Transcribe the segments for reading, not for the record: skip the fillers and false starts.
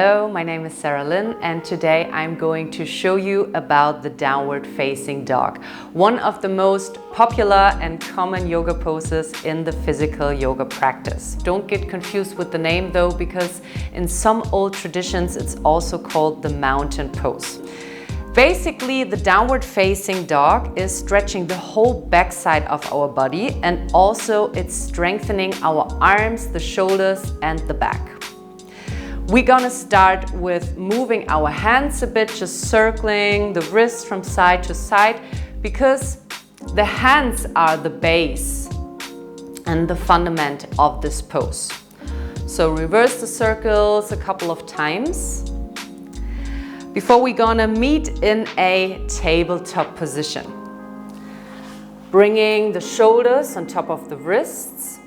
Hello, my name is Sara Lyn, and today I'm going to show you about the downward facing dog, one of the most popular and common yoga poses in the physical yoga practice. Don't get confused with the name though, because in some old traditions it's also called the mountain pose. Basically, the downward facing dog is stretching the whole backside of our body, and also it's strengthening our arms, the shoulders and the back. We're gonna start with moving our hands a bit, just circling the wrists from side to side, because the hands are the base and the fundament of this pose. So reverse the circles a couple of times before we're gonna meet in a tabletop position. Bringing the shoulders on top of the wrists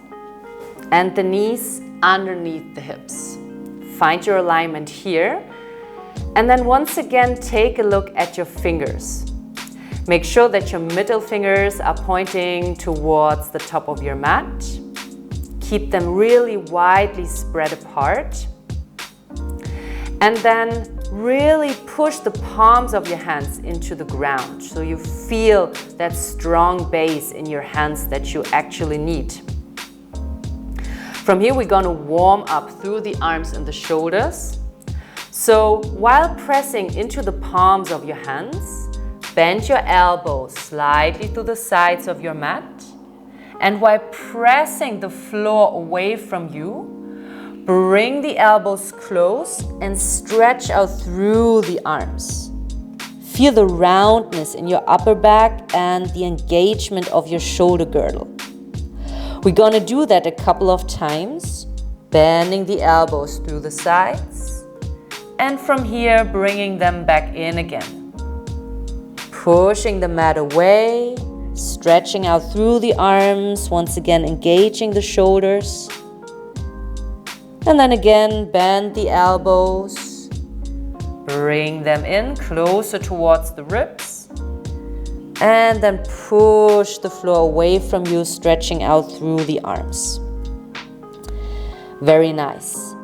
and the knees underneath the hips. Find your alignment here, and then once again take a look at your fingers. Make sure that your middle fingers are pointing towards the top of your mat. Keep them really widely spread apart, and then really push the palms of your hands into the ground so you feel that strong base in your hands that you actually need. From here, we're gonna warm up through the arms and the shoulders. So while pressing into the palms of your hands, bend your elbows slightly to the sides of your mat. And while pressing the floor away from you, bring the elbows close and stretch out through the arms. Feel the roundness in your upper back and the engagement of your shoulder girdle. We're gonna do that a couple of times, bending the elbows through the sides, and from here, bringing them back in again. Pushing the mat away, stretching out through the arms, once again engaging the shoulders. And then again, bend the elbows, bring them in closer towards the ribs. And then push the floor away from you, stretching out through the arms. Very nice.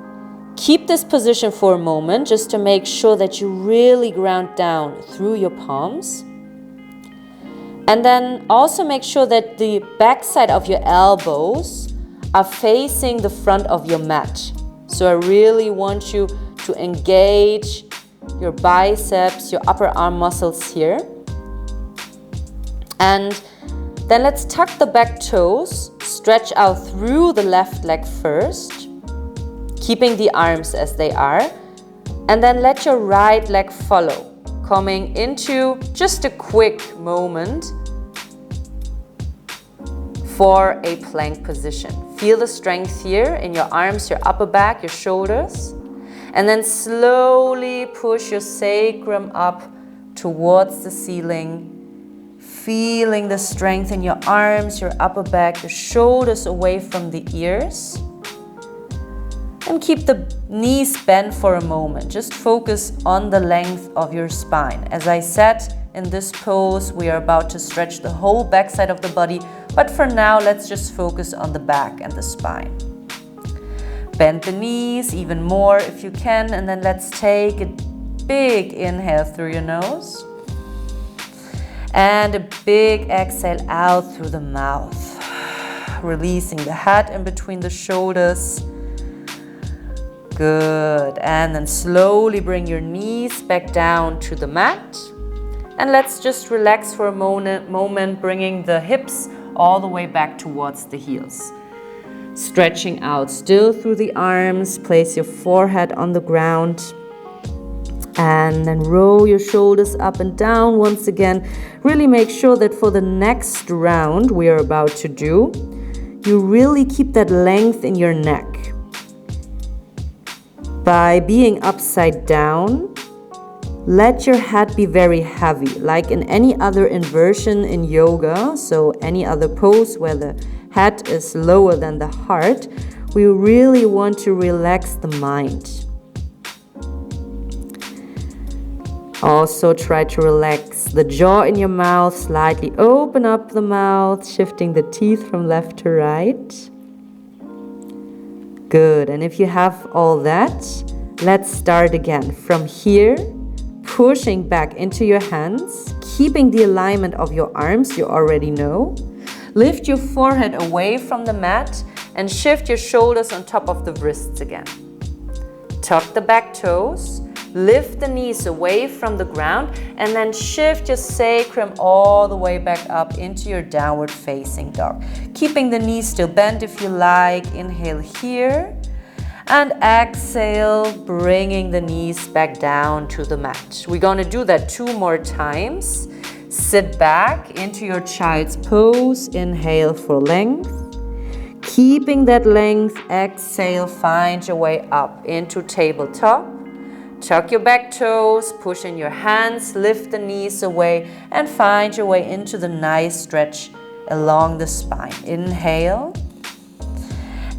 Keep this position for a moment just to make sure that you really ground down through your palms. And then also make sure that the backside of your elbows are facing the front of your mat. So I really want you to engage your biceps, your upper arm muscles here. And then let's tuck the back toes, stretch out through the left leg first, keeping the arms as they are, and then let your right leg follow, coming into just a quick moment for a plank position. Feel the strength here in your arms, your upper back, your shoulders, and then slowly push your sacrum up towards the ceiling. Feeling the strength in your arms, your upper back, your shoulders away from the ears. And keep the knees bent for a moment. Just focus on the length of your spine. As I said, in this pose, we are about to stretch the whole backside of the body, but for now, let's just focus on the back and the spine. Bend the knees even more if you can, and then let's take a big inhale through your nose. And a big exhale out through the mouth. Releasing the head in between the shoulders. Good. And then slowly bring your knees back down to the mat. And let's just relax for a moment, bringing the hips all the way back towards the heels. Stretching out still through the arms. Place your forehead on the ground. And then roll your shoulders up and down once again. Really make sure that for the next round we are about to do, you really keep that length in your neck. By being upside down, let your head be very heavy, like in any other inversion in yoga, so any other pose where the head is lower than the heart, we really want to relax the mind. Also try to relax the jaw in your mouth, slightly open up the mouth, shifting the teeth from left to right. Good, and if you have all that, Let's start again. From here, pushing back into your hands, keeping the alignment of your arms, you already know. Lift your forehead away from the mat and shift your shoulders on top of the wrists again. Tuck the back toes, lift the knees away from the ground, and then shift your sacrum all the way back up into your downward facing dog. Keeping the knees still bent if you like. Inhale here. And exhale, bringing the knees back down to the mat. We're going to do that 2 more times. Sit back into your child's pose. Inhale for length. Keeping that length, exhale, find your way up into tabletop. Tuck your back toes, push in your hands, lift the knees away, and find your way into the nice stretch along the spine. Inhale.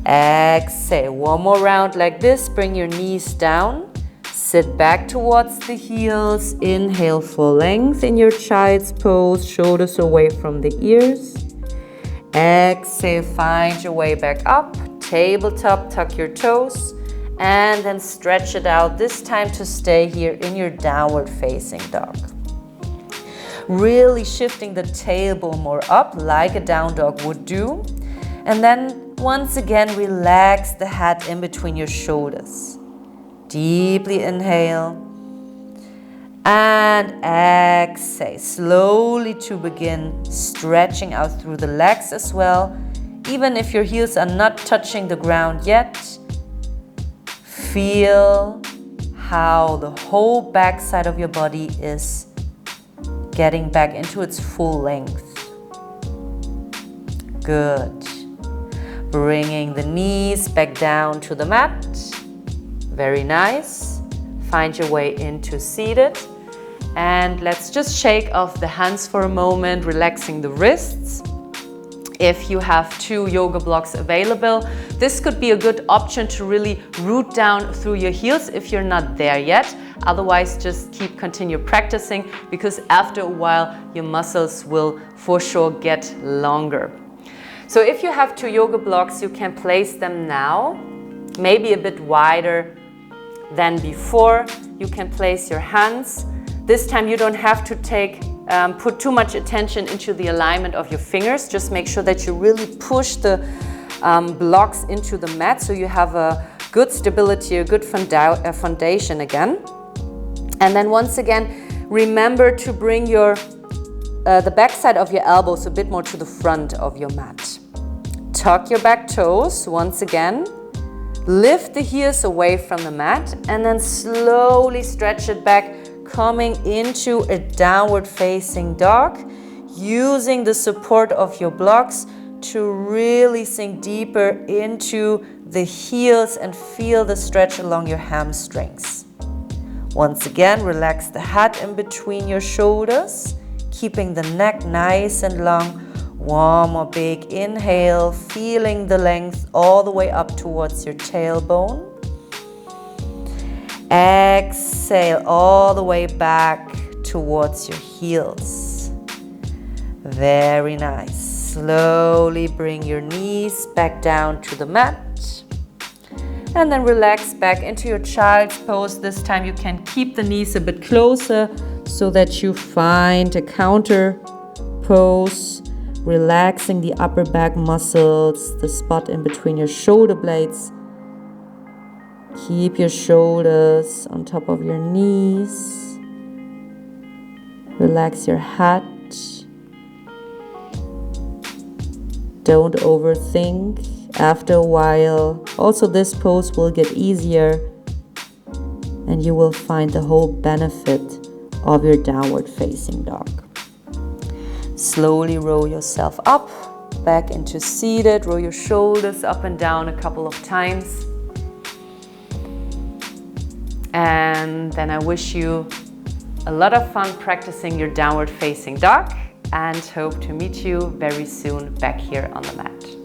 Exhale. 1 more round like this. Bring your knees down. Sit back towards the heels. Inhale for length in your child's pose. Shoulders away from the ears. Exhale. Find your way back up. Tabletop. Tuck your toes. And then stretch it out. This time to stay here in your downward facing dog. Really shifting the tailbone more up like a down dog would do. And then once again, relax the head in between your shoulders. Deeply inhale. And exhale. Slowly to begin stretching out through the legs as well. Even if your heels are not touching the ground yet, feel how the whole back side of your body is getting back into its full length. Good. Bringing the knees back down to the mat. Very nice. Find your way into seated. And let's just shake off the hands for a moment, relaxing the wrists. If you have 2 yoga blocks available, this could be a good option to really root down through your heels if you're not there yet. Otherwise, just continue practicing, because after a while, your muscles will for sure get longer. So if you have 2 yoga blocks, you can place them now, maybe a bit wider than before. You can place your hands. This time you don't have to put too much attention into the alignment of your fingers. Just make sure that you really push the blocks into the mat so you have a good stability, a good foundation again. And then once again, remember to bring the back side of your elbows a bit more to the front of your mat. Tuck your back toes once again. Lift the heels away from the mat and then slowly stretch it back, coming into a downward facing dog, using the support of your blocks to really sink deeper into the heels and feel the stretch along your hamstrings. Once again, relax the head in between your shoulders, keeping the neck nice and long. 1 more big inhale, feeling the length all the way up towards your tailbone. Exhale all the way back towards your heels. Very nice. Slowly bring your knees back down to the mat. And then relax back into your child's pose. This time you can keep the knees a bit closer so that you find a counter pose. Relaxing the upper back muscles, the spot in between your shoulder blades. Keep your shoulders on top of your knees. Relax your head. Don't overthink. After a while, also this pose will get easier and you will find the whole benefit of your downward facing dog. Slowly roll yourself up, back into seated. Roll your shoulders up and down a couple of times. And then I wish you a lot of fun practicing your downward facing dog and hope to meet you very soon back here on the mat.